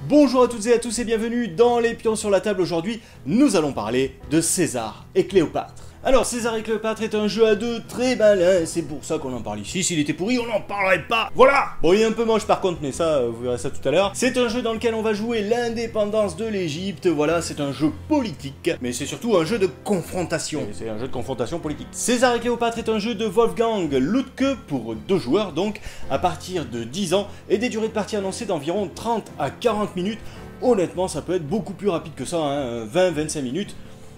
Bonjour à toutes et à tous et bienvenue dans les pions sur la table. Aujourd'hui, nous allons parler de César et Cléopâtre. Alors, César et Cléopâtre est un jeu à deux très malin, c'est pour ça qu'on en parle ici. S'il était pourri, on n'en parlerait pas. Voilà. Bon, il est un peu moche par contre, mais ça, vous verrez ça tout à l'heure. C'est un jeu dans lequel on va jouer l'indépendance de l'Égypte. Voilà, c'est un jeu politique, mais c'est surtout un jeu de confrontation. C'est un jeu de confrontation politique. César et Cléopâtre est un jeu de Wolfgang Lütke pour 2 joueurs, donc à partir de 10 ans, et des durées de partie annoncées d'environ 30 à 40 minutes. Honnêtement, ça peut être beaucoup plus rapide que ça, hein, 20-25 minutes.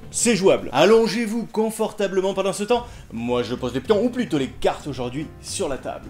C'est jouable. Allongez-vous confortablement pendant ce temps. Moi, je pose les pions, ou plutôt les cartes aujourd'hui, sur la table.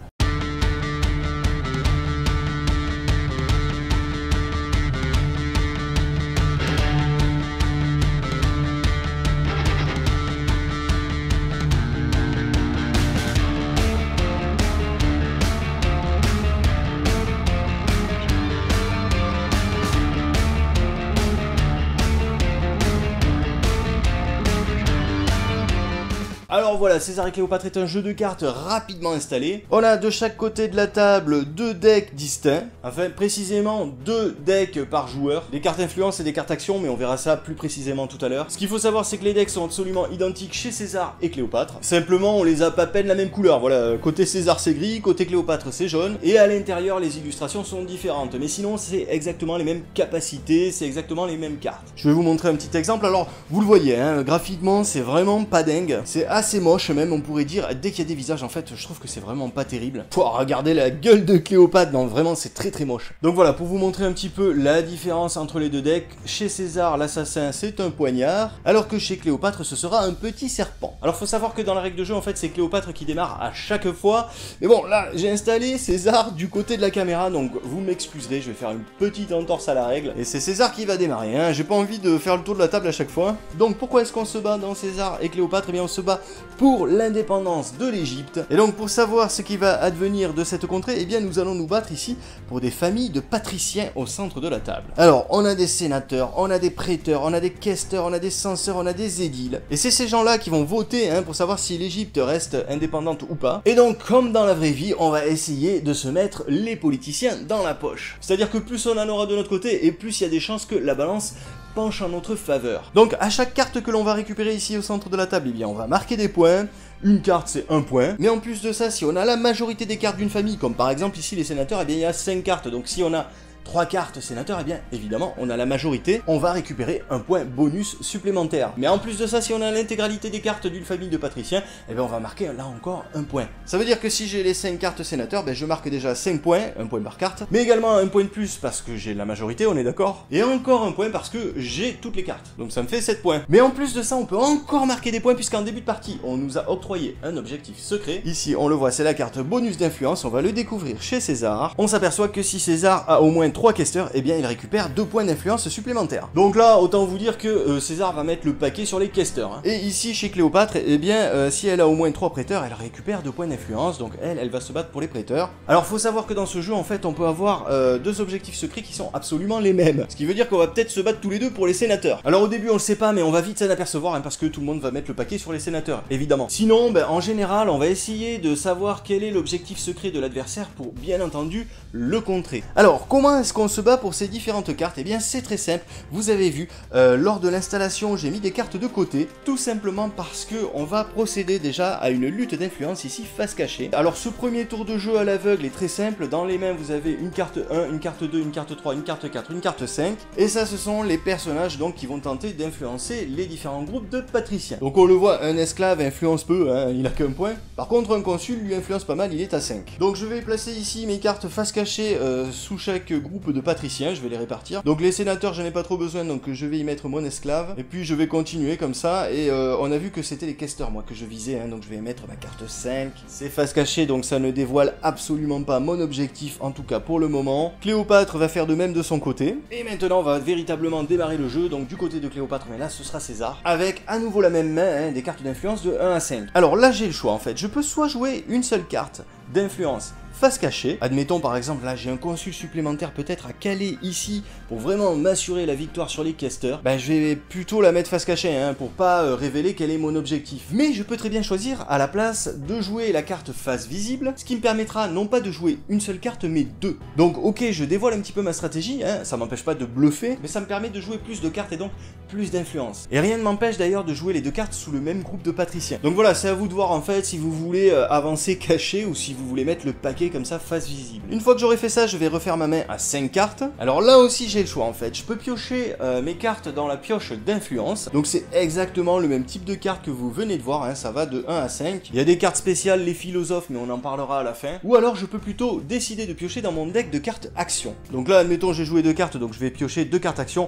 Alors voilà, César et Cléopâtre est un jeu de cartes rapidement installé. On a de chaque côté de la table 2 decks distincts, enfin précisément 2 decks par joueur, des cartes influence et des cartes action, mais on verra ça plus précisément tout à l'heure. Ce qu'il faut savoir, c'est que les decks sont absolument identiques chez César et Cléopâtre, simplement on les a pas à peine la même couleur. Voilà, côté César c'est gris, côté Cléopâtre c'est jaune, et à l'intérieur les illustrations sont différentes, mais sinon c'est exactement les mêmes capacités, c'est exactement les mêmes cartes. Je vais vous montrer un petit exemple. Alors vous le voyez, hein, graphiquement c'est vraiment pas dingue, c'est assez moche même, on pourrait dire. Dès qu'il y a des visages, en fait, je trouve que c'est vraiment pas terrible. Pouah, regardez la gueule de Cléopâtre, non, vraiment, c'est très très moche. Donc voilà, pour vous montrer un petit peu la différence entre les deux decks, chez César, l'assassin, c'est un poignard, alors que chez Cléopâtre, ce sera un petit serpent. Alors, faut savoir que dans la règle de jeu, en fait, c'est Cléopâtre qui démarre à chaque fois. Mais bon, là, j'ai installé César du côté de la caméra, donc vous m'excuserez, je vais faire une petite entorse à la règle. Et c'est César qui va démarrer, hein. J'ai pas envie de faire le tour de la table à chaque fois. Donc, pourquoi est-ce qu'on se bat dans César et Cléopâtre? Eh bien, on se bat pour l'indépendance de l'Égypte. Et donc pour savoir ce qui va advenir de cette contrée, eh bien nous allons nous battre ici pour des familles de patriciens au centre de la table. Alors on a des sénateurs, on a des prêteurs, on a des questeurs, on a des censeurs, on a des édiles. Et c'est ces gens-là qui vont voter, hein, pour savoir si l'Égypte reste indépendante ou pas. Et donc comme dans la vraie vie, on va essayer de se mettre les politiciens dans la poche. C'est-à-dire que plus on en aura de notre côté, et plus il y a des chances que la balance penche en notre faveur. Donc à chaque carte que l'on va récupérer ici au centre de la table, eh bien on va marquer des points. Une carte c'est 1 point, mais en plus de ça, si on a la majorité des cartes d'une famille, comme par exemple ici les sénateurs, eh bien il y a 5 cartes, donc si on a 3 cartes sénateurs, eh bien évidemment on a la majorité, on va récupérer un point bonus supplémentaire. Mais en plus de ça, si on a l'intégralité des cartes d'une famille de patriciens, eh bien on va marquer là encore un point. Ça veut dire que si j'ai les 5 cartes sénateurs, ben je marque déjà 5 points, 1 point par carte, mais également un point de plus parce que j'ai la majorité, on est d'accord, et encore un point parce que j'ai toutes les cartes, donc ça me fait 7 points. Mais en plus de ça, on peut encore marquer des points puisqu'en début de partie, on nous a octroyé un objectif secret. Ici, on le voit, c'est la carte bonus d'influence, on va le découvrir chez César. On s'aperçoit que si César a au moins 3 questeurs, eh bien il récupère 2 points d'influence supplémentaires. Donc là, autant vous dire que César va mettre le paquet sur les questeurs, hein. Et ici, chez Cléopâtre, eh bien, si elle a au moins 3 prêteurs, elle récupère 2 points d'influence, donc elle va se battre pour les prêteurs. Alors faut savoir que dans ce jeu, en fait, on peut avoir 2 objectifs secrets qui sont absolument les mêmes. Ce qui veut dire qu'on va peut-être se battre tous les deux pour les sénateurs. Alors au début, on le sait pas, mais on va vite s'en apercevoir, hein, parce que tout le monde va mettre le paquet sur les sénateurs, évidemment. Sinon, ben, en général, on va essayer de savoir quel est l'objectif secret de l'adversaire pour, bien entendu, le contrer. Alors, comment est-ce qu'on se bat pour ces différentes cartes? Eh bien c'est très simple, vous avez vu, lors de l'installation j'ai mis des cartes de côté, tout simplement parce que on va procéder déjà à une lutte d'influence ici face cachée. Alors ce premier tour de jeu à l'aveugle est très simple, dans les mains vous avez une carte 1, une carte 2, une carte 3, une carte 4, une carte 5, et ça ce sont les personnages donc qui vont tenter d'influencer les différents groupes de patriciens. Donc on le voit, un esclave influence peu, hein, il a qu'un point, par contre un consul lui influence pas mal, il est à 5. Donc je vais placer ici mes cartes face cachée sous chaque groupe de patriciens, je vais les répartir. Donc les sénateurs, j'en ai pas trop besoin, donc je vais y mettre mon esclave. Et puis je vais continuer comme ça. Et on a vu que c'était les questeurs, moi, que je visais. Hein, donc je vais mettre ma carte 5. C'est face cachée, donc ça ne dévoile absolument pas mon objectif, en tout cas pour le moment. Cléopâtre va faire de même de son côté. Et maintenant, on va véritablement démarrer le jeu. Donc du côté de Cléopâtre, mais là, ce sera César. Avec à nouveau la même main, hein, des cartes d'influence de 1 à 5. Alors là, j'ai le choix, en fait. Je peux soit jouer une seule carte d'influence face cachée. Admettons par exemple, là j'ai un consul supplémentaire peut-être à caler ici pour vraiment m'assurer la victoire sur les casters. Ben je vais plutôt la mettre face cachée hein, pour pas révéler quel est mon objectif. Mais je peux très bien choisir à la place de jouer la carte face visible, ce qui me permettra non pas de jouer une seule carte mais deux. Donc ok, je dévoile un petit peu ma stratégie, hein, ça m'empêche pas de bluffer, mais ça me permet de jouer plus de cartes et donc plus d'influence. Et rien ne m'empêche d'ailleurs de jouer les deux cartes sous le même groupe de patriciens. Donc voilà, c'est à vous de voir en fait si vous voulez avancer caché ou si vous voulez mettre le paquet comme ça face visible. Une fois que j'aurai fait ça, je vais refaire ma main à 5 cartes. Alors là aussi j'ai le choix en fait, je peux piocher mes cartes dans la pioche d'influence. Donc c'est exactement le même type de carte que vous venez de voir, hein, ça va de 1 à 5. Il y a des cartes spéciales, les philosophes, mais on en parlera à la fin. Ou alors je peux plutôt décider de piocher dans mon deck de cartes action. Donc là admettons j'ai joué 2 cartes, donc je vais piocher 2 cartes action.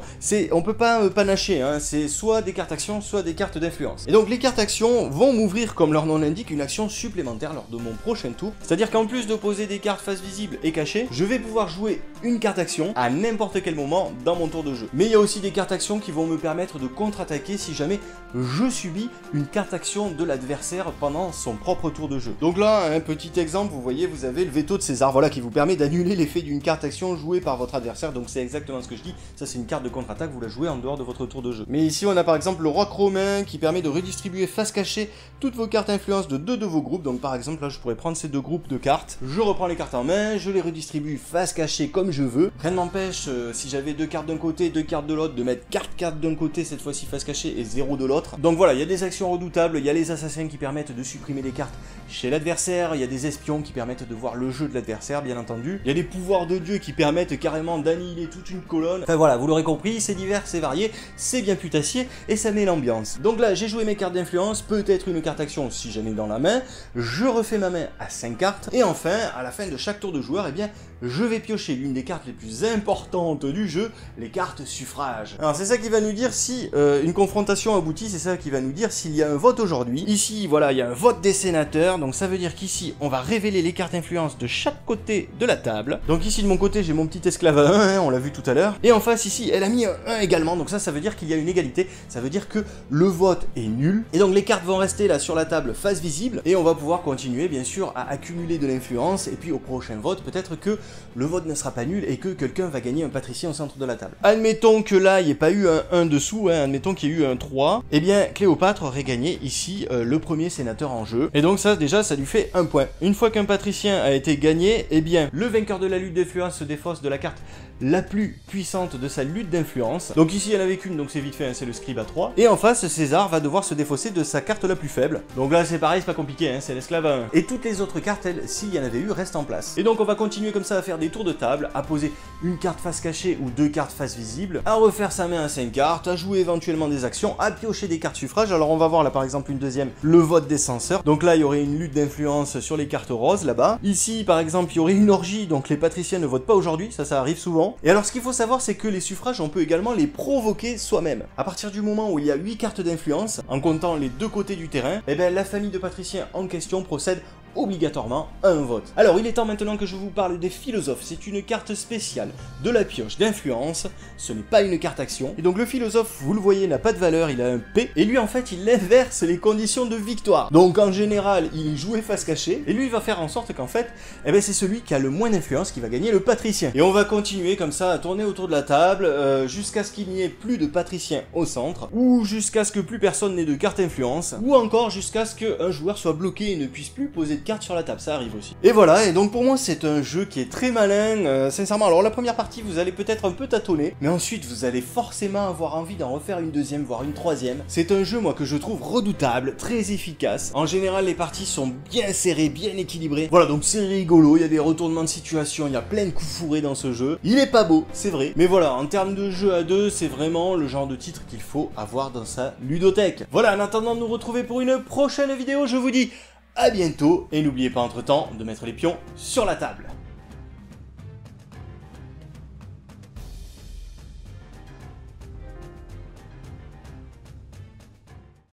On peut pas panacher, hein, c'est soit des cartes action, soit des cartes d'influence. Et donc les cartes action vont m'ouvrir, comme leur nom l'indique, une action supplémentaire lors de mon prochain tour. C'est-à-dire qu'en plus de poser des cartes face visible et cachées, je vais pouvoir jouer une carte action à n'importe quel moment dans mon tour de jeu. Mais il y a aussi des cartes action qui vont me permettre de contre-attaquer si jamais je subis une carte action de l'adversaire pendant son propre tour de jeu. Donc là, un petit exemple, vous voyez, vous avez le veto de César, voilà, qui vous permet d'annuler l'effet d'une carte action jouée par votre adversaire. Donc c'est exactement ce que je dis, ça c'est une carte de contre-attaque, vous la jouez en dehors de votre tour de jeu. Mais ici on a par exemple le roi romain qui permet de redistribuer face cachée toutes vos cartes influence de 2 de vos groupes. Donc par exemple là je pourrais prendre ces 2 groupes de cartes, je reprends les cartes en main, je les redistribue face cachée comme je veux. Rien ne m'empêche, si j'avais 2 cartes d'un côté, 2 cartes de l'autre, de mettre 4 cartes d'un côté cette fois-ci face cachée et 0 de l'autre. Donc voilà, il y a des actions redoutables, il y a les assassins qui permettent de supprimer les cartes chez l'adversaire, il y a des espions qui permettent de voir le jeu de l'adversaire bien entendu, il y a des pouvoirs de dieu qui permettent carrément d'annihiler toute une colonne. Enfin voilà, vous l'aurez compris, c'est divers, c'est varié, c'est bien putassier et ça met l'ambiance. Donc là j'ai joué mes cartes d'influence, peut-être une carte action si j'en ai dans la main, je refais ma main à 5 cartes et enfin à la fin de chaque tour de joueur, eh bien je vais piocher l'une des cartes les plus importantes du jeu, les cartes suffrage. Alors c'est ça qui va nous dire si une confrontation aboutit, c'est ça qui va nous dire s'il y a un vote aujourd'hui. Ici voilà, il y a un vote des sénateurs, donc ça veut dire qu'ici on va révéler les cartes influence de chaque côté de la table. Donc ici de mon côté j'ai mon petit esclave à 1, hein, on l'a vu tout à l'heure, et en face ici elle a mis un 1 également, donc ça veut dire qu'il y a une égalité, ça veut dire que le vote est nul, et donc les cartes vont rester là sur la table face visible, et on va pouvoir continuer bien sûr à accumuler de l'influence, et puis au prochain vote peut-être que le vote ne sera pas nul et que quelqu'un va gagner un patricien au centre de la table. Admettons que là il n'y ait pas eu un 1 dessous, hein, admettons qu'il y ait eu un 3, et bien Cléopâtre aurait gagné ici le premier sénateur en jeu, et donc ça déjà ça lui fait 1 point. Une fois qu'un patricien a été gagné, et bien le vainqueur de la lutte d'influence se défausse de la carte la plus puissante de sa lutte d'influence. Donc ici elle en avait qu'une, donc c'est vite fait, hein, c'est le scribe à 3. Et en face, César va devoir se défausser de sa carte la plus faible. Donc là c'est pareil, c'est pas compliqué, hein, c'est l'esclave à 1. Et toutes les autres cartes, elles, s'il y en avait eu, restent en place. Et donc on va continuer comme ça à faire des tours de table, à poser une carte face cachée ou 2 cartes face visible, à refaire sa main à 5 cartes, à jouer éventuellement des actions, à piocher des cartes suffrage. Alors on va voir là par exemple une deuxième, le vote des censeurs. Donc là il y aurait une lutte d'influence sur les cartes roses là-bas. Ici par exemple il y aurait une orgie, donc les patriciens ne votent pas aujourd'hui, ça arrive souvent. Et alors ce qu'il faut savoir c'est que les suffrages on peut également les provoquer soi-même. À partir du moment où il y a 8 cartes d'influence, en comptant les 2 côtés du terrain, et bien la famille de patriciens en question procède obligatoirement à un vote. Alors il est temps maintenant que je vous parle des philosophes. C'est une carte spéciale de la pioche d'influence, ce n'est pas une carte action. Et donc le philosophe, vous le voyez, n'a pas de valeur, il a un P, et lui en fait il inverse les conditions de victoire. Donc en général il est joué face cachée, et lui il va faire en sorte qu'en fait, eh ben, c'est celui qui a le moins d'influence qui va gagner le patricien. Et on va continuer comme ça à tourner autour de la table, jusqu'à ce qu'il n'y ait plus de patriciens au centre, ou jusqu'à ce que plus personne n'ait de carte influence, ou encore jusqu'à ce qu'un joueur soit bloqué et ne puisse plus poser de cartes sur la table, ça arrive aussi. Et voilà, et donc pour moi c'est un jeu qui est très malin, sincèrement. Alors la première partie vous allez peut-être un peu tâtonner, mais ensuite vous allez forcément avoir envie d'en refaire une deuxième, voire une troisième. C'est un jeu moi que je trouve redoutable, très efficace. En général les parties sont bien serrées, bien équilibrées. Voilà, donc c'est rigolo, il y a des retournements de situation, il y a plein de coups fourrés dans ce jeu. Il est pas beau, c'est vrai, mais voilà, en termes de jeu à deux, c'est vraiment le genre de titre qu'il faut avoir dans sa ludothèque. Voilà, en attendant de nous retrouver pour une prochaine vidéo, je vous dis à bientôt, et n'oubliez pas entre-temps de mettre les pions sur la table.